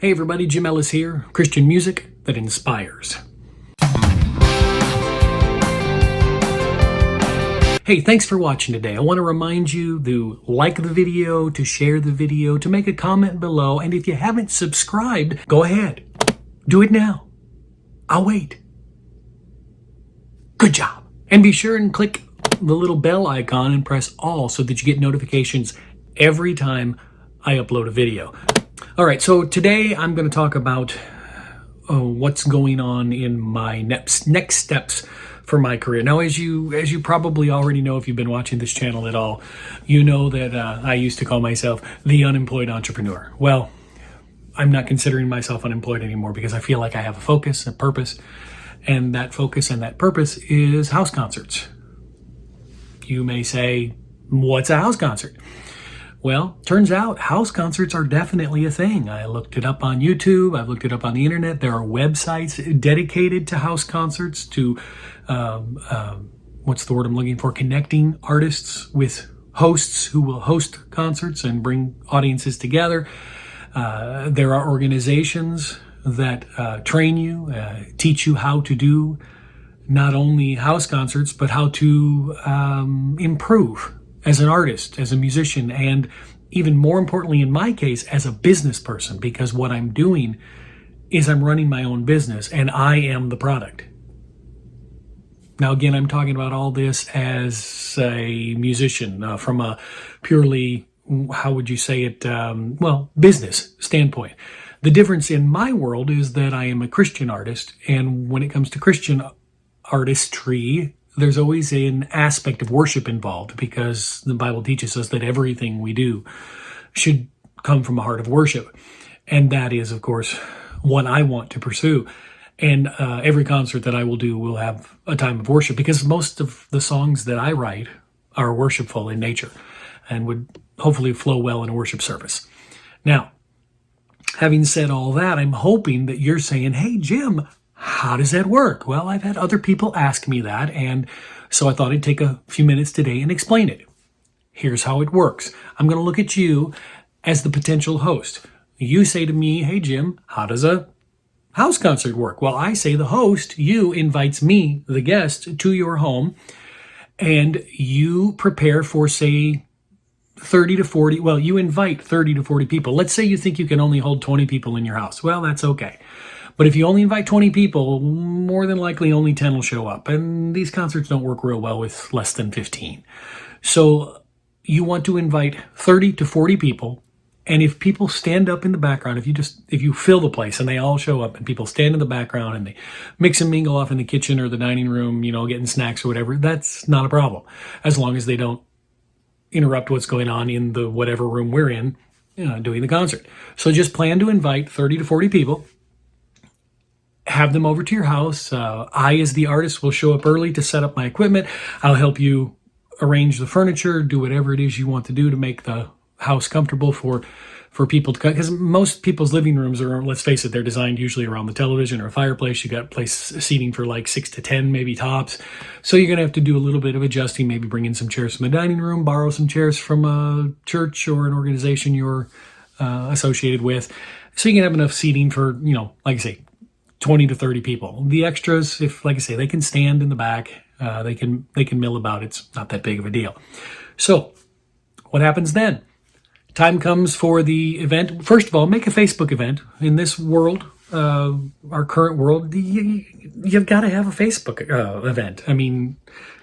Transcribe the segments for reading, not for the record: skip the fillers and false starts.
Hey everybody, Jim Ellis here, Christian music that inspires. Hey, thanks for watching today. I want to remind you to like the video, to share the video, to make a comment below, and if you haven't subscribed, go ahead. Do it now. I'll wait. Good job. And be sure and click the little bell icon and press all so that you get notifications every time I upload a video. All right, so today I'm going to talk about what's going on in my next steps for my career. Now, as you probably already know, if you've been watching this channel at all, you know that I used to call myself the unemployed entrepreneur. Well, I'm not considering myself unemployed anymore because I feel like I have a focus, a purpose, and that focus and that purpose is house concerts. You may say, what's a house concert? Well, turns out house concerts are definitely a thing. I looked it up on YouTube. I've looked it up on the internet. There are websites dedicated to house concerts, to, what's the word I'm looking for? Connecting artists with hosts who will host concerts and bring audiences together. There are organizations that train you, teach you how to do not only house concerts, but how to improve as an artist, as a musician, and even more importantly, in my case, as a business person, because what I'm doing is I'm running my own business and I am the product. Now, again, I'm talking about all this as a musician from a purely, how would you say it, business standpoint. The difference in my world is that I am a Christian artist, and when it comes to Christian artistry, there's always an aspect of worship involved because the Bible teaches us that everything we do should come from a heart of worship. And that is, of course, what I want to pursue. And every concert that I will do will have a time of worship because most of the songs that I write are worshipful in nature and would hopefully flow well in a worship service. Now, having said all that, I'm hoping that you're saying, hey, Jim, how does that work? Well, I've had other people ask me that, and so I thought I'd take a few minutes today and explain it. Here's how it works. I'm going to look at you as the potential host. You say to me, hey, Jim, how does a house concert work? Well, I say the host, you, invites me, the guest, to your home, and you prepare for, say, 30 to 40, well, you invite 30 to 40 people. Let's say you think you can only hold 20 people in your house. Well, that's okay. But if you only invite 20 people, more than likely only 10 will show up. And these concerts don't work real well with less than 15. So you want to invite 30 to 40 people. And if people stand up in the background, if you fill the place and they all show up and people stand in the background and they mix and mingle off in the kitchen or the dining room, getting snacks or whatever, that's not a problem. As long as they don't interrupt what's going on in the whatever room we're in, doing the concert. So just plan to invite 30 to 40 people. Have them over to your house. I, as the artist, will show up early to set up my equipment. I'll help you arrange the furniture, do whatever it is you want to do to make the house comfortable for people to come. Because most people's living rooms are, let's face it, they're designed usually around the television or a fireplace. You got seating for like 6 to 10, maybe tops. So you're going to have to do a little bit of adjusting, maybe bring in some chairs from the dining room, borrow some chairs from a church or an organization you're associated with. So you can have enough seating for, like I say, 20 to 30 people. The extras, if, like I say, they can stand in the back, they can mill about. It's not that big of a deal. So what happens then? Time comes for the event. First of all, make a Facebook event. In this world, our current world, you've got to have a Facebook event. I mean,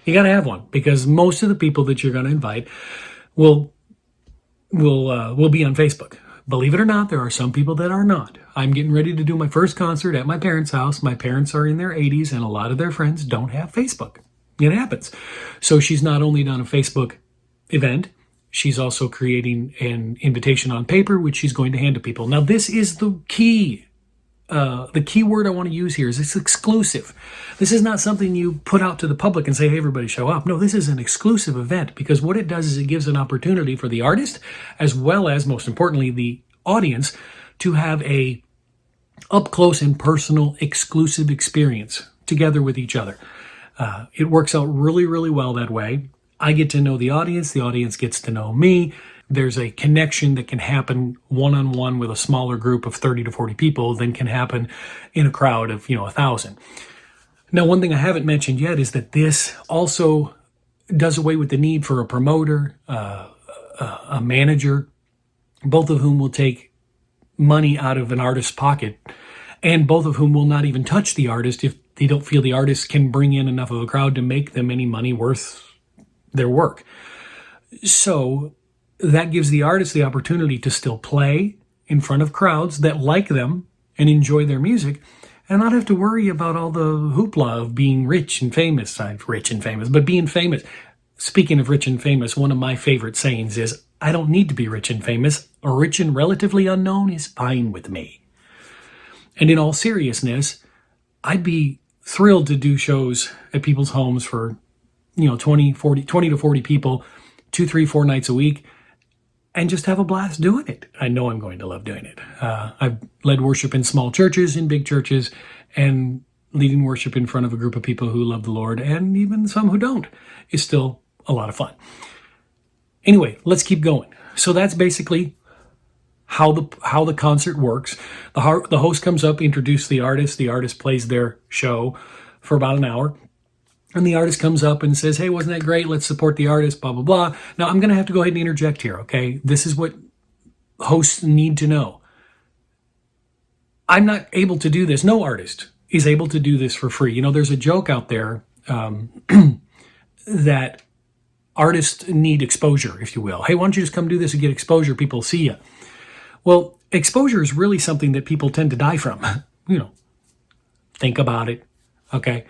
you got to have one because most of the people that you're going to invite will be on Facebook. Believe it or not, there are some people that are not. I'm getting ready to do my first concert at my parents' house. My parents are in their 80s, and a lot of their friends don't have Facebook. It happens. So she's not only done a Facebook event, she's also creating an invitation on paper, which she's going to hand to people. Now, this is the key. The key word I want to use here is it's exclusive. This is not something you put out to the public and say, hey, everybody show up. No, this is an exclusive event because what it does is it gives an opportunity for the artist as well as, most importantly, the audience to have a up-close and personal exclusive experience together with each other. It works out really, really well that way. I get to know the audience gets to know me. there's a connection that can happen one-on-one with a smaller group of 30 to 40 people than can happen in a crowd of, 1,000. Now, one thing I haven't mentioned yet is that this also does away with the need for a promoter, a manager, both of whom will take money out of an artist's pocket, and both of whom will not even touch the artist if they don't feel the artist can bring in enough of a crowd to make them any money worth their work. So that gives the artist the opportunity to still play in front of crowds that like them and enjoy their music, and not have to worry about all the hoopla of being rich and famous. But being famous. Speaking of rich and famous, one of my favorite sayings is, I don't need to be rich and famous. Rich and relatively unknown is fine with me. And in all seriousness, I'd be thrilled to do shows at people's homes for, 20 to 40 people, 2, 3, 4 nights a week, and just have a blast doing it. I know I'm going to love doing it. I've led worship in small churches, in big churches, and leading worship in front of a group of people who love the Lord, and even some who don't, is still a lot of fun. Anyway, let's keep going. So that's basically how the concert works. The host comes up, introduces the artist plays their show for about an hour, and the artist comes up and says, hey, wasn't that great? Let's support the artist, blah, blah, blah. Now, I'm going to have to go ahead and interject here, okay? This is what hosts need to know. I'm not able to do this. No artist is able to do this for free. There's a joke out there that artists need exposure, if you will. Hey, why don't you just come do this and get exposure? People see you. Well, exposure is really something that people tend to die from. Think about it, okay?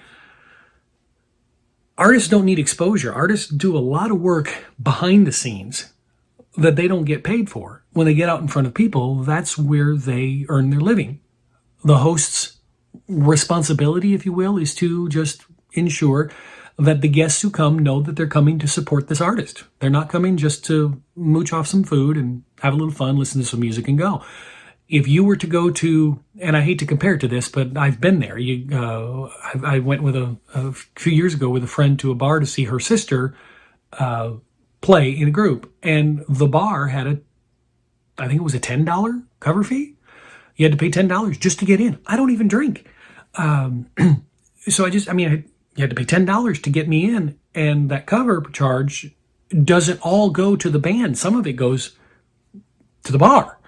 Artists don't need exposure. Artists do a lot of work behind the scenes that they don't get paid for. When they get out in front of people, that's where they earn their living. The host's responsibility, if you will, is to just ensure that the guests who come know that they're coming to support this artist. They're not coming just to mooch off some food and have a little fun, listen to some music, and go. If you were to go to, and I hate to compare it to this, but I've been there. I went with a few years ago with a friend to a bar to see her sister play in a group, and the bar had I think it was a $10 cover fee. You had to pay $10 just to get in. I don't even drink. So you had to pay $10 to get me in, and that cover charge doesn't all go to the band. Some of it goes to the bar.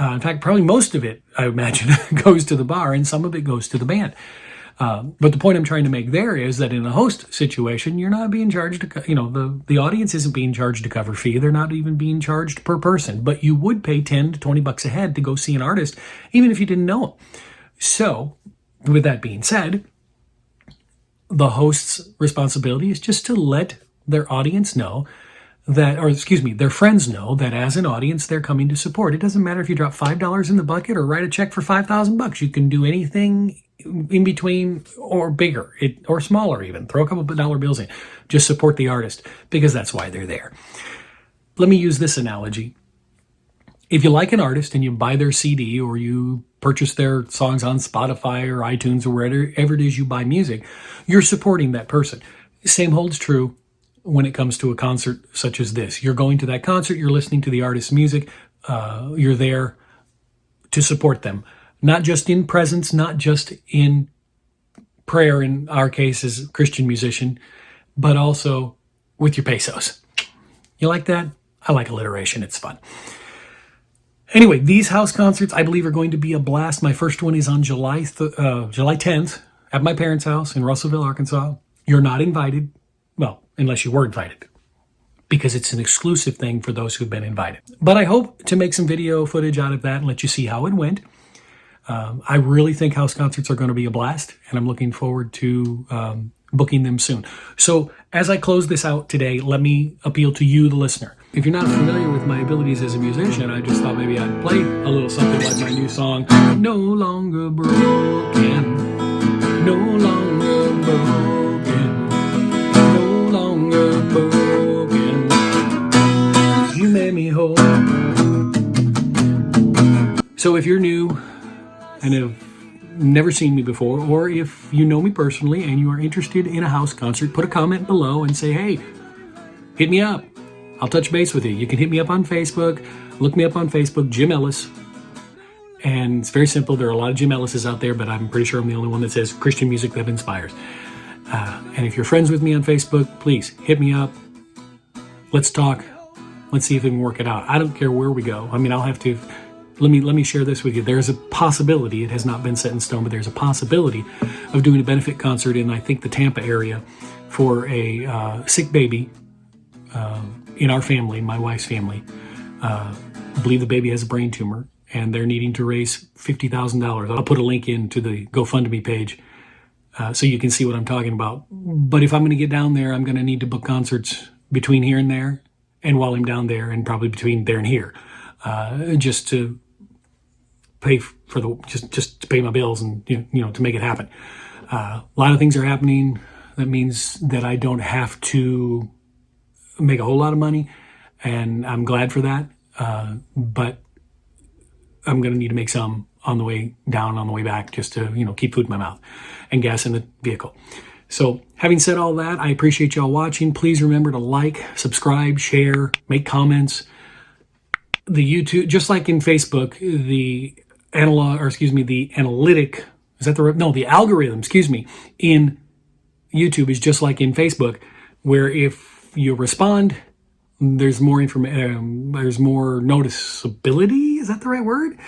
In fact, probably most of it, I imagine, goes to the bar, and some of it goes to the band. But the point I'm trying to make there is that in a host situation, you're not being charged, the audience isn't being charged a cover fee. They're not even being charged per person. But you would pay 10 to 20 bucks a head to go see an artist, even if you didn't know him. So, with that being said, the host's responsibility is just to let their audience know their friends know that as an audience, they're coming to support. It doesn't matter if you drop $5 in the bucket or write a check for $5,000. You can do anything in between or bigger or smaller even. Throw a couple of dollar bills in. Just support the artist because that's why they're there. Let me use this analogy. If you like an artist and you buy their CD or you purchase their songs on Spotify or iTunes or wherever it is you buy music, you're supporting that person. Same holds true when it comes to a concert such as this. You're going to that concert, you're listening to the artist's music, you're there to support them. Not just in presence, not just in prayer, in our case as a Christian musician, but also with your pesos. You like that? I like alliteration, it's fun. Anyway, these house concerts, I believe, are going to be a blast. My first one is on July 10th at my parents' house in Russellville, Arkansas. You're not invited. Well, unless you were invited, because it's an exclusive thing for those who've been invited. But I hope to make some video footage out of that and let you see how it went. I really think house concerts are going to be a blast, and I'm looking forward to booking them soon. So as I close this out today, let me appeal to you, the listener. If you're not familiar with my abilities as a musician, I just thought maybe I'd play a little something like my new song, No Longer Broken, No Longer Broken, No Longer Broken, You made me whole. So if you're new and have never seen me before, or if you know me personally and you are interested in a house concert, put a comment below and say, hey, hit me up. I'll touch base with you. You can hit me up on Facebook. Look me up on Facebook, Jim Ellis. And it's very simple. There are a lot of Jim Ellises out there, but I'm pretty sure I'm the only one that says Christian music that inspires. And if you're friends with me on Facebook, please hit me up. Let's talk. Let's see if we can work it out. I don't care where we go. I mean, I'll have to... Let me share this with you. There's a possibility, it has not been set in stone, but there's a possibility of doing a benefit concert in, I think, the Tampa area for a sick baby in our family, my wife's family. I believe the baby has a brain tumor, and they're needing to raise $50,000. I'll put a link into the GoFundMe page so you can see what I'm talking about. But if I'm going to get down there, I'm going to need to book concerts between here and there, and while I'm down there, and probably between there and here, just to pay for the just to pay my bills and to make it happen. A lot of things are happening. That means that I don't have to make a whole lot of money, and I'm glad for that. But I'm going to need to make some on the way down, on the way back, just to keep food in my mouth and gas in the vehicle. So having said all that, I appreciate y'all watching. Please remember to like, subscribe, share, make comments. The YouTube, just like in Facebook, the analytic, is that the right? No, the algorithm, in YouTube is just like in Facebook, where if you respond, there's more information, there's more noticeability. Is that the right word?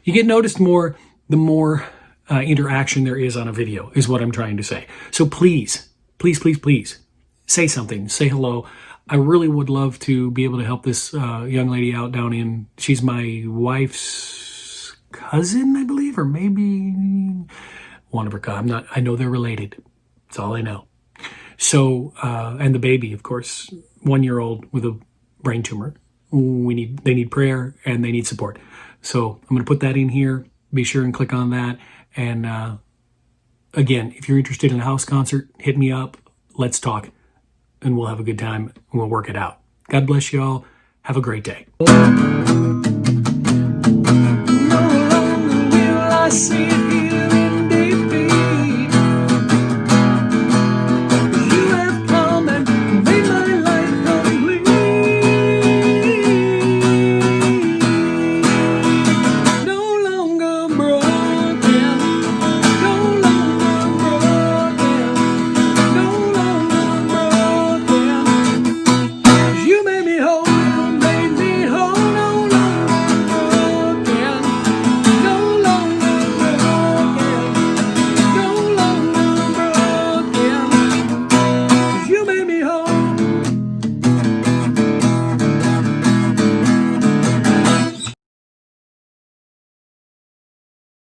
You get noticed more, the more interaction there is on a video, is what I'm trying to say. So please, please, please, please, say something, say hello. I really would love to be able to help this young lady out down in, she's my wife's cousin, I believe, or maybe one of her cousins. I know they're related. That's all I know. So, and the baby, of course, 1-year-old with a brain tumor. They need prayer and they need support. So I'm going to put that in here. Be sure and click on that. And again, if you're interested in a house concert, hit me up. Let's talk. And we'll have a good time and we'll work it out. God bless you all. Have a great day. No longer will I sit here in defeat. You have come and made my life complete. No longer broke.